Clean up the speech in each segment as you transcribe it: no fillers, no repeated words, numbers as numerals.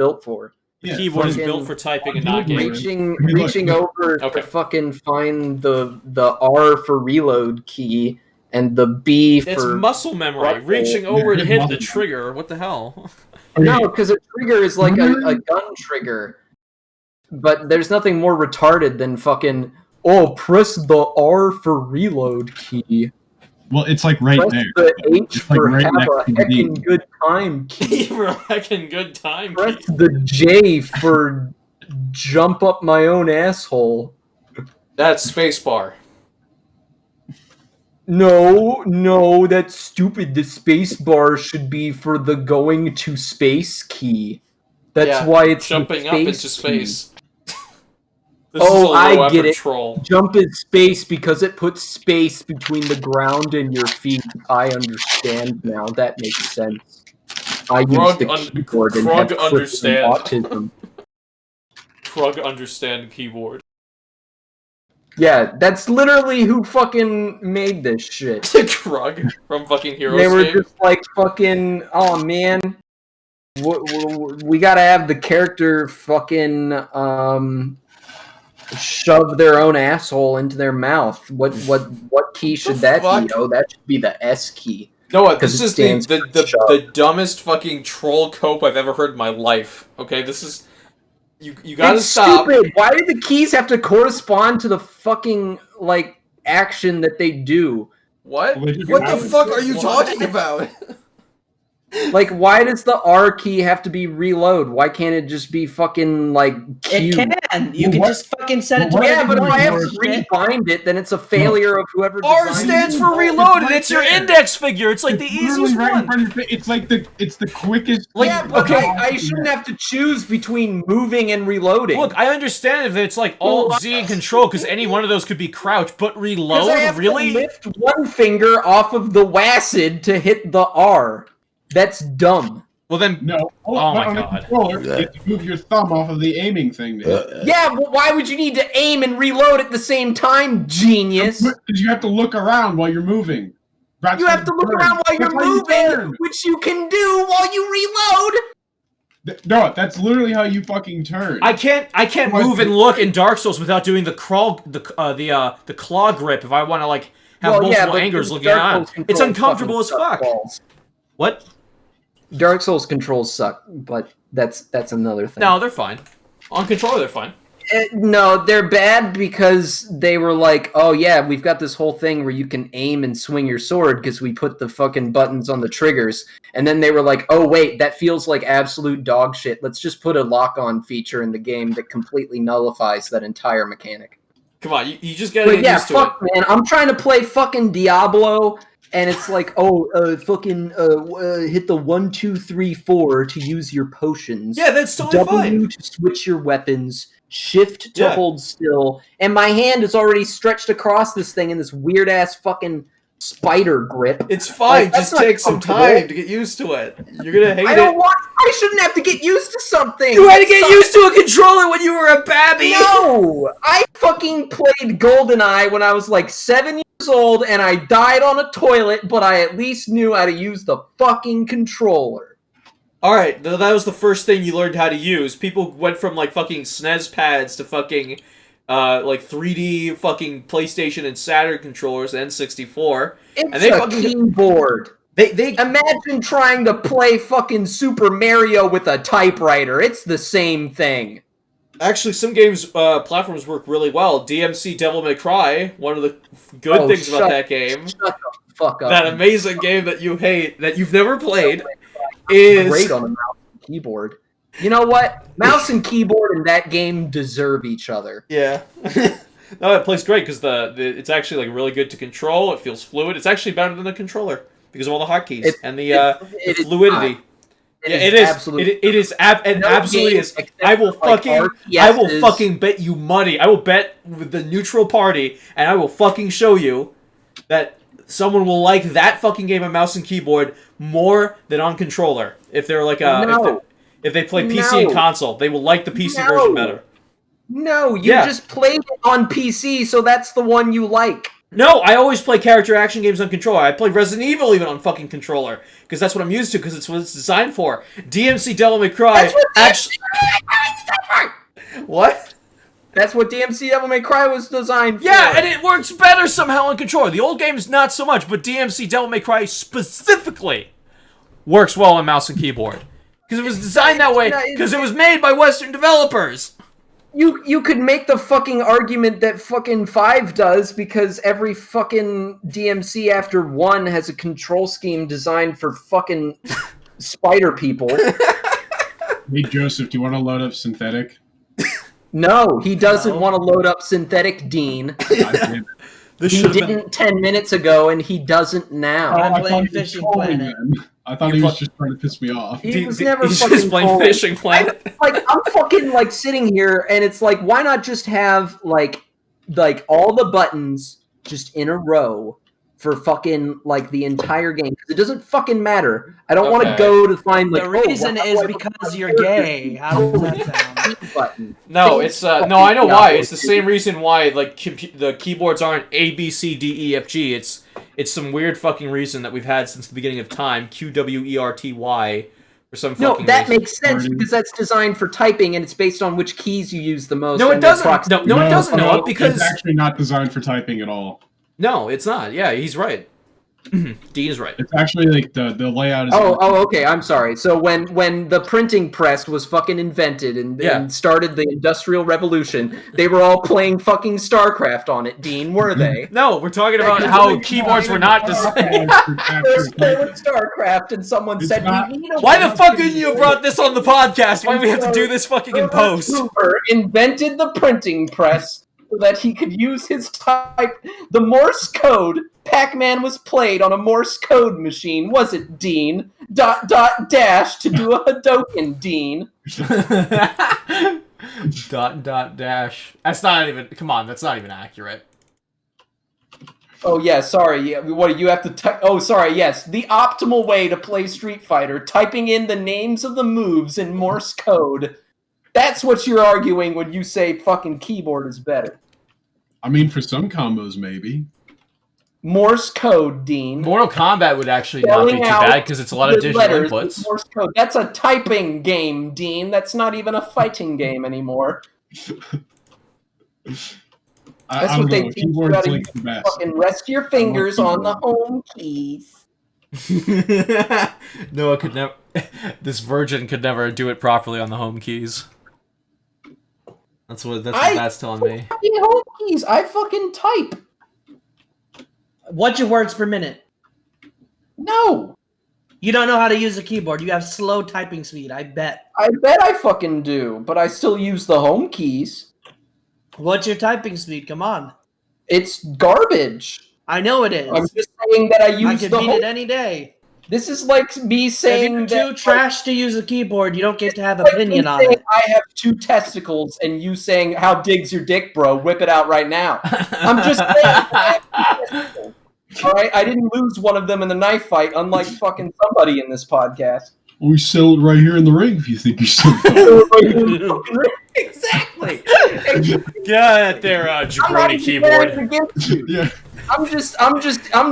built for. The keyboard is built for typing and not gaming. Reaching over to fucking find the R for reload key and the B for... It's muscle memory. Reaching over to hit the trigger. What the hell? No, because a trigger is like a gun trigger. But there's nothing more retarded than fucking, press the R for reload key. Well, it's like right press there. The H it's for like right have a next to the heckin' good time key. For a heckin' good time Press key. the J for jump up my own asshole. That's spacebar. No, that's stupid. The space bar should be for the going to space key. That's why it's jumping up into space. I get it. Troll. Jump is space because it puts space between the ground and your feet. I understand now. That makes sense. I use the keyboard and have autism. Krug understand keyboard. Yeah, that's literally who fucking made this shit. Krug from fucking Heroes They were game. just like fucking, oh man, we gotta have the character fucking shove their own asshole into their mouth. What key should that be? Oh, that should be the S key. No, this is the dumbest fucking troll cope I've ever heard in my life. Okay, this is... You gotta stop. Stupid. Why do the keys have to correspond to the fucking, like, action that they do? What? What the fuck are you talking about? Like, why does the R key have to be reload? Why can't it just be fucking, like, Q? It can. You can just fucking set it to Yeah, but if I have to rebind it, then it's a failure of whoever R designed stands it. for reload, and it's your index figure. It's like the easiest one. It's like it's the quickest. Yeah, okay, I shouldn't have to choose between moving and reloading. Look, I understand if it's like Alt Z and Control, because any one of those could be crouch, but reload, I have really? to lift one finger off of the WASD to hit the R. That's dumb. Well then, no. Oh my god. You have to move your thumb off of the aiming thing. Yeah, but why would you need to aim and reload at the same time, genius? Because you have to look around while you're moving. You have to look around while you're moving, which you can do while you reload. No, that's literally how you fucking turn. I can't move and look in Dark Souls without doing the the claw grip if I want to like have multiple angles looking on. It's uncomfortable as fuck. What? Dark Souls controls suck, but that's another thing. No, they're fine. On controller, they're fine. No, they're bad because they were like, oh yeah, we've got this whole thing where you can aim and swing your sword because we put the fucking buttons on the triggers. And then they were like, oh wait, that feels like absolute dog shit. Let's just put a lock-on feature in the game that completely nullifies that entire mechanic. Come on, you just gotta get used to it. Man, I'm trying to play fucking Diablo, and it's like, hit the 1, 2, 3, 4 to use your potions. Yeah, that's totally fine. W to switch your weapons. Shift to hold still. And my hand is already stretched across this thing in this weird-ass fucking spider grip. It's fine. Like, just take some time to get used to it. You're gonna hate it. I shouldn't have to get used to something. You had to get used to a controller when you were a babby. No! I fucking played GoldenEye when I was like 7 years old, and I died on a toilet, but I at least knew how to use the fucking controller. Alright, that was the first thing you learned how to use. People went from like fucking SNES pads to fucking like 3D fucking PlayStation and Saturn controllers and N64. It's a keyboard. They imagine trying to play fucking Super Mario with a typewriter. It's the same thing. Actually, some games, platforms work really well. DMC Devil May Cry, one of the good things about that game. Shut the fuck up. That amazing game that you hate, that you've never played, is great on a mouse and keyboard. You know what? Mouse and keyboard in that game deserve each other. Yeah. No, it plays great because it's actually like really good to control. It feels fluid. It's actually better than the controller because of all the hotkeys and the fluidity. It is absolutely. I will fucking bet you money. I will bet with the neutral party, and I will fucking show you that someone will like that fucking game on mouse and keyboard more than on controller. If they're like if they play PC and console, they will like the PC version better. No, you just played it on PC, so that's the one you like. No, I always play character action games on controller. I play Resident Evil even on fucking controller because that's what I'm used to because it's what it's designed for. DMC Devil May Cry. That's what actually. What? That's what DMC Devil May Cry was designed for. Yeah, and it works better somehow on controller. The old games not so much, but DMC Devil May Cry specifically works well on mouse and keyboard because it was designed that way because it was made by Western developers. You could make the fucking argument that fucking 5 does because every fucking DMC after 1 has a control scheme designed for fucking spider people. Hey, Joseph, do you want to load up synthetic? No, he doesn't want to load up synthetic, Dean. He didn't 10 minutes ago, and he doesn't now. I'm playing Fishing Planet. I thought he was just trying to piss me off. He was never He's fucking just playing Fishing Planet. I'm fucking like sitting here, and it's like, why not just have like all the buttons just in a row for fucking like the entire game? Because it doesn't fucking matter. I don't want to go to find like the reason is because you're gay. How does that sound? Button. No, it's no. I know why. It's the same reason why like the keyboards aren't A B C D E F G. It's some weird fucking reason that we've had since the beginning of time. QWERTY for some fucking reason. That makes sense because that's designed for typing and it's based on which keys you use the most. No, it doesn't. No, it doesn't. No, because it's actually not designed for typing at all. No, it's not. Yeah, he's right. Dean is right. It's actually like the layout is. Okay. I'm sorry. So when the printing press was fucking invented and started the Industrial Revolution, they were all playing fucking StarCraft on it. Dean, were they? No, we're talking about how keyboards were not designed. StarCraft, and someone said, "Why the fuck couldn't you have brought this on the podcast? Why do we have to do this fucking in post?" Cooper invented the printing press so that he could use his type. The Morse code. Pac-Man was played on a Morse code machine, was it, Dean? ... dash to do a Hadoken, Dean. ... dash. That's not even. Come on, that's not even accurate. Oh yeah, sorry. Yeah, what you have to type? Oh, sorry. Yes, the optimal way to play Street Fighter: typing in the names of the moves in Morse code. That's what you're arguing when you say fucking keyboard is better. I mean, for some combos, maybe. Morse code, Dean. Mortal Kombat would actually not be too bad because it's a lot of digital inputs. Morse code. That's a typing game, Dean. That's not even a fighting game anymore. That's what they teach you how to fucking rest your fingers on the home keys. Noah could never. This virgin could never do it properly on the home keys. That's what that's telling me. Home keys. I fucking type. What's your words per minute? No. You don't know how to use a keyboard. You have slow typing speed, I bet. I bet I fucking do, but I still use the home keys. What's your typing speed? Come on. It's garbage. I know it is. I'm just saying that I use the beat it any day. This is like me saying if you're too trash to use a keyboard, you don't get to have an opinion on it. I have 2 testicles, and you saying, "How dig's your dick, bro? Whip it out right now." I'm just saying. I have 2 testicles. All right, I didn't lose one of them in the knife fight, unlike fucking somebody in this podcast. We sell it right here in the ring if you think you're so Exactly. Get out there, jabroni keyboard. Yeah. I'm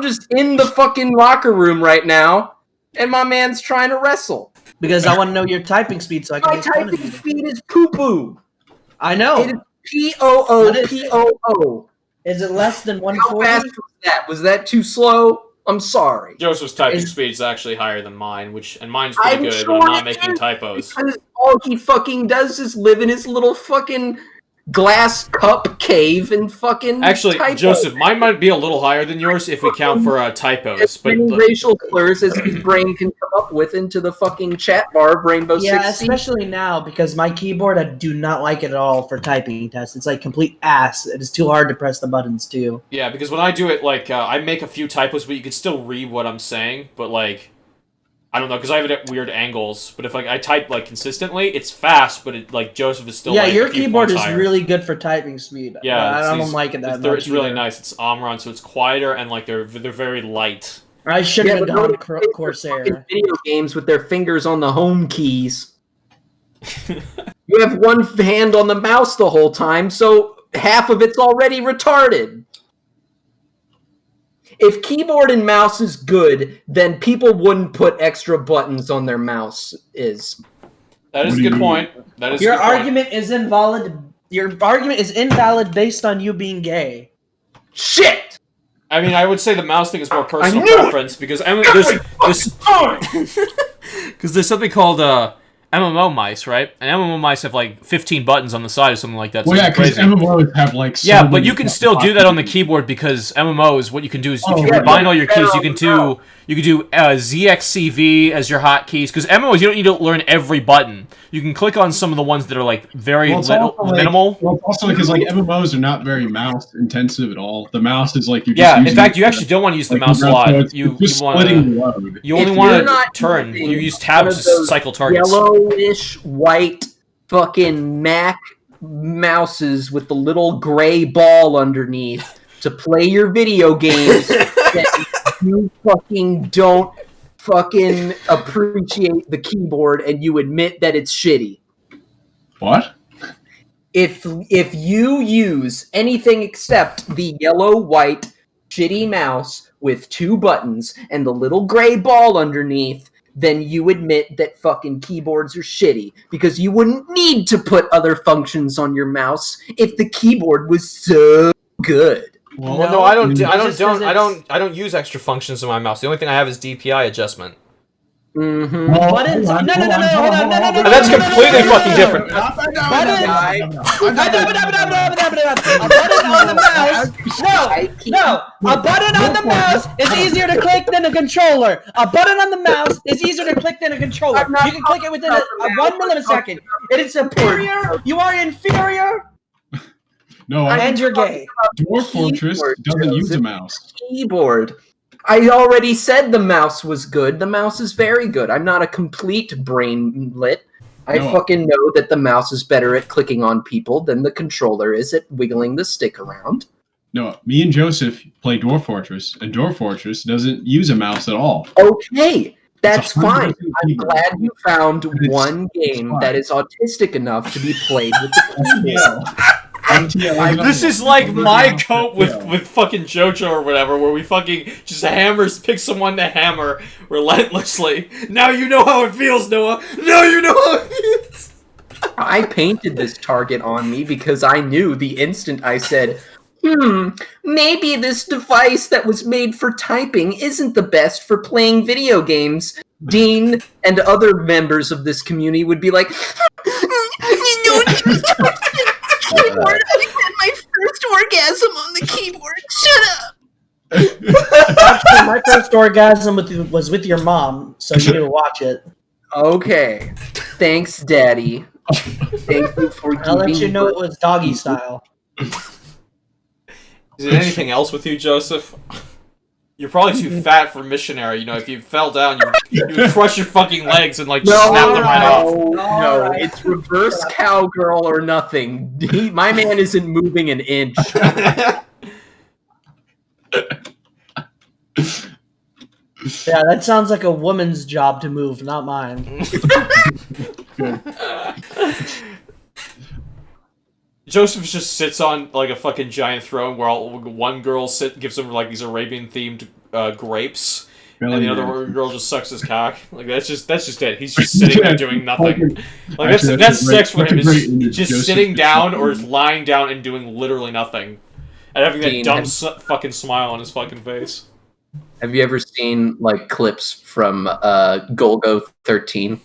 just in the fucking locker room right now, and my man's trying to wrestle. Because I want to know your typing speed, so I can. My typing speed is poo-poo. I know. It is POOPOO. Is it less than 140? How fast was that? Was that too slow? I'm sorry. Joseph's typing speed is actually higher than mine, and mine's pretty good, but I'm not making typos. Because all he fucking does is live in his little fucking glass cup cave and fucking Actually, typo. Joseph, mine might be a little higher than yours if we count for typos. As many racial slurs as his brain can come up with into the fucking chat bar of Rainbow Six Siege. Especially now, because my keyboard, I do not like it at all for typing tests. It's like complete ass. It is too hard to press the buttons, too. Yeah, because when I do it, like, I make a few typos, but you can still read what I'm saying, but, like, I don't know, because I have it at weird angles, but if like I type like consistently, it's fast, but it, like Joseph is still like, your keyboard is really good for typing speed. Yeah, I don't like it that much. It's really nice. It's Omron, so it's quieter and like they're very light. I should have gone Corsair. Video games with their fingers on the home keys. You have one hand on the mouse the whole time, so half of it's already retarded. If keyboard and mouse is good, then people wouldn't put extra buttons on their mouse. That is a good point. That is your a good point. argument is invalid. Your argument is invalid based on you being gay. Shit! I mean, I would say the mouse thing is more personal preference because there's something called MMO mice, right? And MMO mice have like 15 buttons on the side or something like that. Well, yeah, because MMOs have like. Yeah, but you can still do that on the keyboard because MMOs. What you can do is if you combine all your keys, you can do ZXCV as your hotkeys. Because MMOs, you don't need to learn every button. You can click on some of the ones that are like very minimal. Well, also because like MMOs are not very mouse intensive at all. The mouse is like in fact, you actually don't want to use the mouse a lot. You only want to turn. You use tabs to cycle targets. Yellowish white fucking Mac mouses with the little gray ball underneath to play your video games that you fucking don't fucking appreciate the keyboard and you admit that it's shitty. What? If you use anything except the yellow-white shitty mouse with 2 buttons and the little gray ball underneath, then you admit that fucking keyboards are shitty because you wouldn't need to put other functions on your mouse if the keyboard was so good. Well, no, I don't use extra functions on my mouse. The only thing I have is DPI adjustment. Mm-hmm. Hold on, no. That's completely fucking different. A button on the mouse. No. A button on the mouse is easier to click than a controller. A button on the mouse is easier to click than a controller. You can click it within a 1 millisecond. It is superior. You are inferior. No, and you're gay. Dwarf Fortress doesn't use a mouse. Keyboard. I already said the mouse was good. The mouse is very good. I'm not a complete brainlet. I fucking know that the mouse is better at clicking on people than the controller is at wiggling the stick around. No, me and Joseph play Dwarf Fortress, and Dwarf Fortress doesn't use a mouse at all. Okay, that's fine. I'm glad you found one game that is autistic enough to be played with the keyboard. This is like my cope with fucking JoJo or whatever, where we fucking just pick someone to hammer relentlessly. Now you know how it feels, Noah. Now you know how it feels. I painted this target on me because I knew the instant I said, maybe this device that was made for typing isn't the best for playing video games. Dean and other members of this community would be like, keyboard. I had my first orgasm on the keyboard. Shut up. Actually, my first orgasm was with your mom, so you need to watch it. Okay. Thanks, Daddy. Thank you for I'll let you know it was doggy style. Is there anything else with you, Joseph? You're probably too fat for missionary. You know, if you fell down, you would crush your fucking legs and snap them right off. No, it's reverse cowgirl or nothing. My man isn't moving an inch. Yeah, that sounds like a woman's job to move, not mine. Joseph just sits on like a fucking giant throne where one girl gives him like these Arabian themed grapes, and the other girl just sucks his cock. Like that's just it. He's just sitting there doing nothing. Like that's sex for him. Is just sitting down or is lying down and doing literally nothing, and having that dumb fucking smile on his fucking face. Have you ever seen like clips from Golgo 13?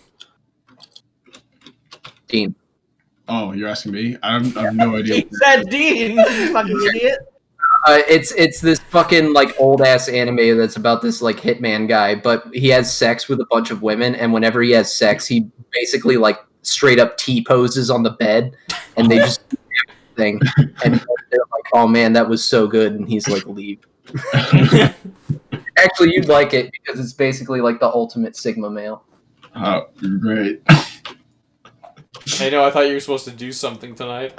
Dean. Oh, you're asking me? I have no idea. He said Dean, you fucking idiot. It's this fucking like old ass anime that's about this like hitman guy, but he has sex with a bunch of women, and whenever he has sex, he basically like straight up T poses on the bed, and they just do everything, and they're like, "Oh man, that was so good," and he's like, "Leave." Actually, you'd like it because it's basically like the ultimate Sigma male. Oh, great. Hey, no, I thought you were supposed to do something tonight.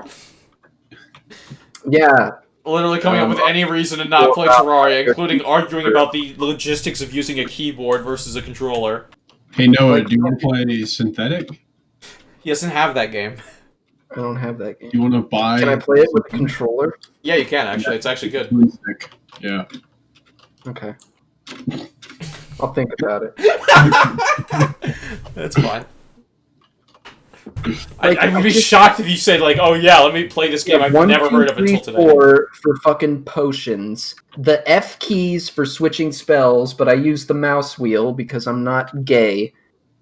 Yeah. Literally coming up with any reason to not play Terraria, including arguing about the logistics of using a keyboard versus a controller. Hey, Noah, do you want to play Synthetic? He doesn't have that game. I don't have that game. Do you want to buy... Can I play it with a controller? Yeah, you can, actually. It's actually good. Yeah. Okay. I'll think about it. That's fine. Like, I would be shocked if you said, like, oh yeah, let me play this game I've never heard of until today. 4 for fucking potions. The F keys for switching spells, but I use the mouse wheel because I'm not gay.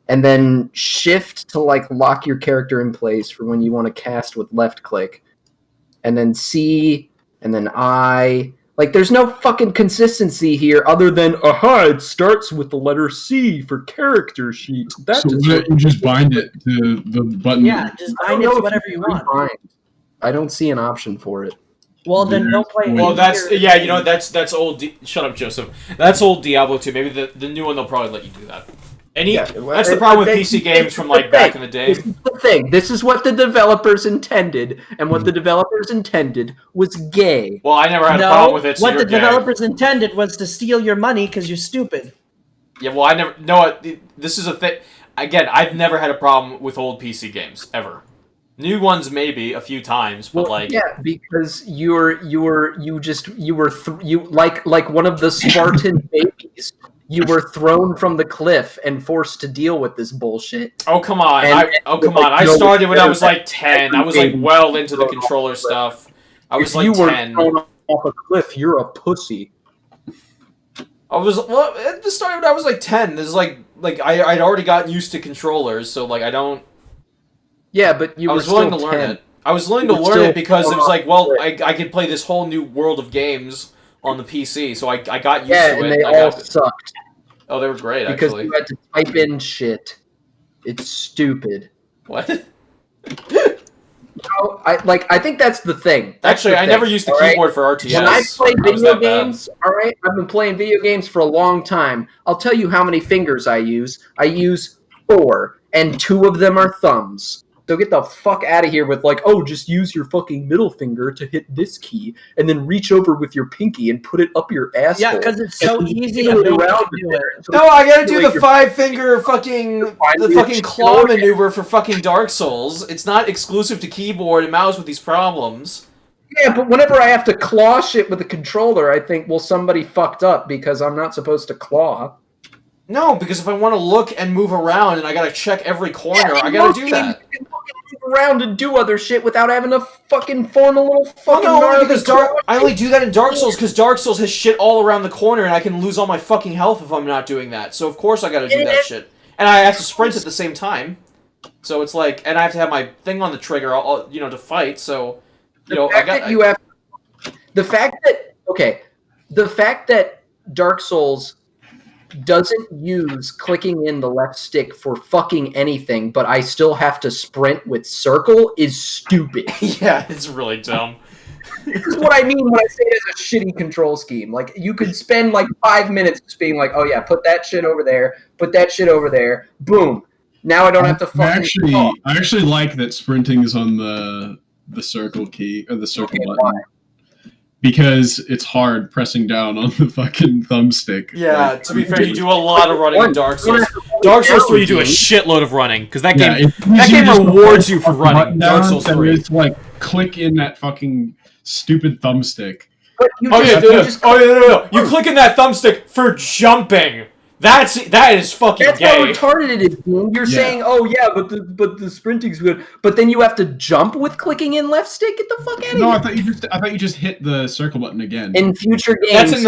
And then shift to, like, lock your character in place for when you want to cast with left click. And then C, and then I... Like, there's no fucking consistency here other than, it starts with the letter C for character sheet. That's so you just bind it to the button. Yeah, just bind it to whatever you want. I don't see an option for it. Well, then don't play. Well, that's that's old. Shut up, Joseph. That's old Diablo 2. Maybe the new one they'll probably let you do that. That's the problem with PC games from like back in the day. This is the thing. This is what the developers intended, and what the developers intended was gay. Well, I never had a problem with it. So what the developers intended was to steal your money because you're stupid. Yeah, well, I never. No, this is a thing. Again, I've never had a problem with old PC games ever. New ones maybe a few times, but because you were like one of the Spartan babies. You were thrown from the cliff and forced to deal with this bullshit. Oh, come on. I started when I was like 10. I was like well into the controller stuff. I was like 10. If you were thrown off a cliff, you're a pussy. It started when I was like 10. This is like I'd already gotten used to controllers, so like I don't... Yeah, but I was willing to learn it. I was willing to learn it because it was like, well, I could play this whole new world of games on the PC, so I got used to it. Yeah, and they all sucked. Oh, they were great, because actually. Because you had to type in shit. It's stupid. What? I think that's the thing. I never used the keyboard for RTS. When I play video games, alright, I've been playing video games for a long time. I'll tell you how many fingers I use. I use 4, and 2 of them are thumbs. So get the fuck out of here with like, just use your fucking middle finger to hit this key, and then reach over with your pinky and put it up your asshole. Yeah, because it's so easy to do it. No, I gotta do the 5-finger fucking claw maneuver for fucking Dark Souls. It's not exclusive to keyboard and mouse with these problems. Yeah, but whenever I have to claw shit with a controller, I think, well, somebody fucked up because I'm not supposed to claw. No, because if I want to look and move around and I gotta check every corner, I gotta do that. You can move around and do other shit without having to fucking form a little fucking... I only do that in Dark Souls because Dark Souls has shit all around the corner and I can lose all my fucking health if I'm not doing that. So of course I gotta do that shit. And I have to sprint at the same time. So it's like... And I have to have my thing on the trigger, to fight, so... The fact that Dark Souls doesn't use clicking in the left stick for fucking anything, but I still have to sprint with circle is stupid. Yeah, it's really dumb. This is what I mean when I say it as a shitty control scheme. Like, you could spend like 5 minutes just being like, oh yeah, put that shit over there, put that shit over there, boom. Now I don't have to fucking... I actually like that sprinting is on the circle key, or the circle button. Why? Because it's hard pressing down on the fucking thumbstick. Yeah, to be fair, you do a lot of running in Dark Souls. Dark Souls 3, you do a shitload of running, because that game rewards you for running. Dark Souls 3. It's like, click in that fucking stupid thumbstick. No. You click in that thumbstick for jumping. That is fucking That's gay. how retarded it is, dude. You're saying, but the sprinting's good, but then you have to jump with clicking in left stick. Get the fuck out of here! No, I thought you just hit the circle button again. In future games, that's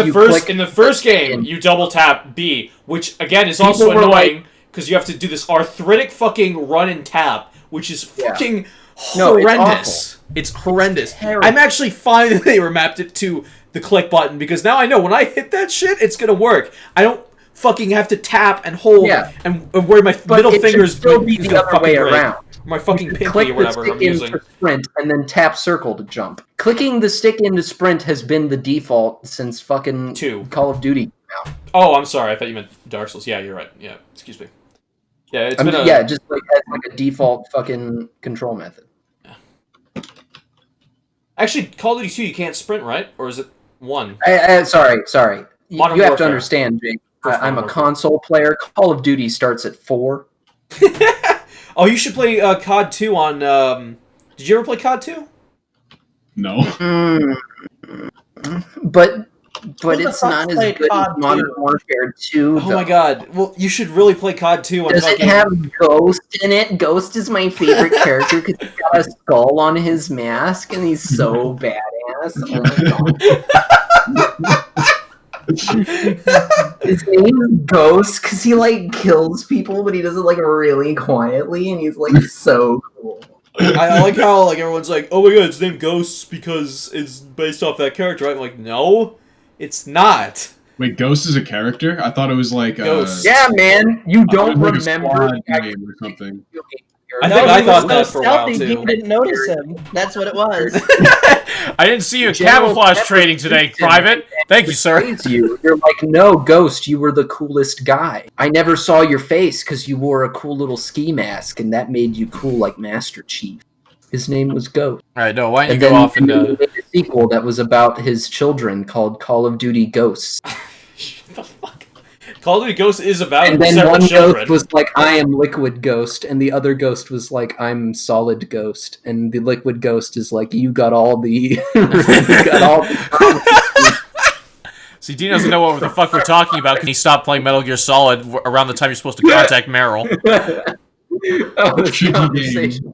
in the first game. You double tap B, which again is also annoying because you have to do this arthritic fucking run and tap, which is fucking horrendous. It's horrendous. I'm actually fine that they remapped it to the click button because now I know when I hit that shit, it's gonna work. I don't fucking have to tap and hold and where my middle fingers still be the other way around. My fucking pinky or whatever I'm using. Click the stick in sprint and then tap circle to jump. Clicking the stick into sprint has been the default since fucking 2. Call of Duty. Oh, I'm sorry. I thought you meant Dark Souls. Yeah, you're right. Yeah, excuse me. Yeah, it's just like as like a default fucking control method. Yeah. Actually, Call of Duty 2, you can't sprint, right? Or is it 1? Sorry. You have to understand, Jake. I'm a console player. Call of Duty starts at 4. Oh, you should play COD 2 on... Did you ever play COD 2? No. But But it's not as good as Modern Warfare 2. Oh my god. Well, you should really play COD 2 on Does it have Ghost in it? Ghost is my favorite character because he's got a skull on his mask and he's so badass. Oh my god. His name is Ghost because he like kills people, but he does it like really quietly, and he's like so cool. I like how like everyone's like, "Oh my god, it's named Ghosts because it's based off that character." Right? I'm like, no, it's not. Wait, Ghost is a character? I thought it was like Ghost. Yeah, man, you don't like remember a name or something. I thought that for a while too. You didn't notice him. That's what it was. I didn't see you camouflage trading today, Private. Thank you, sir. You're like, no, Ghost, you were the coolest guy. I never saw your face because you wore a cool little ski mask, and that made you cool like Master Chief. His name was Ghost. All right, no, why don't you go off and made a sequel that was about his children called Call of Duty Ghosts. Shut the fuck. Call of Duty Ghost is about and then several one children. Ghost was like, I am Liquid Ghost, and the other Ghost was like, I'm Solid Ghost, and the Liquid Ghost is like, you got all the See, Dean doesn't know what the fuck we're talking about because he stopped playing Metal Gear Solid around the time you're supposed to contact Meryl. Oh, this conversation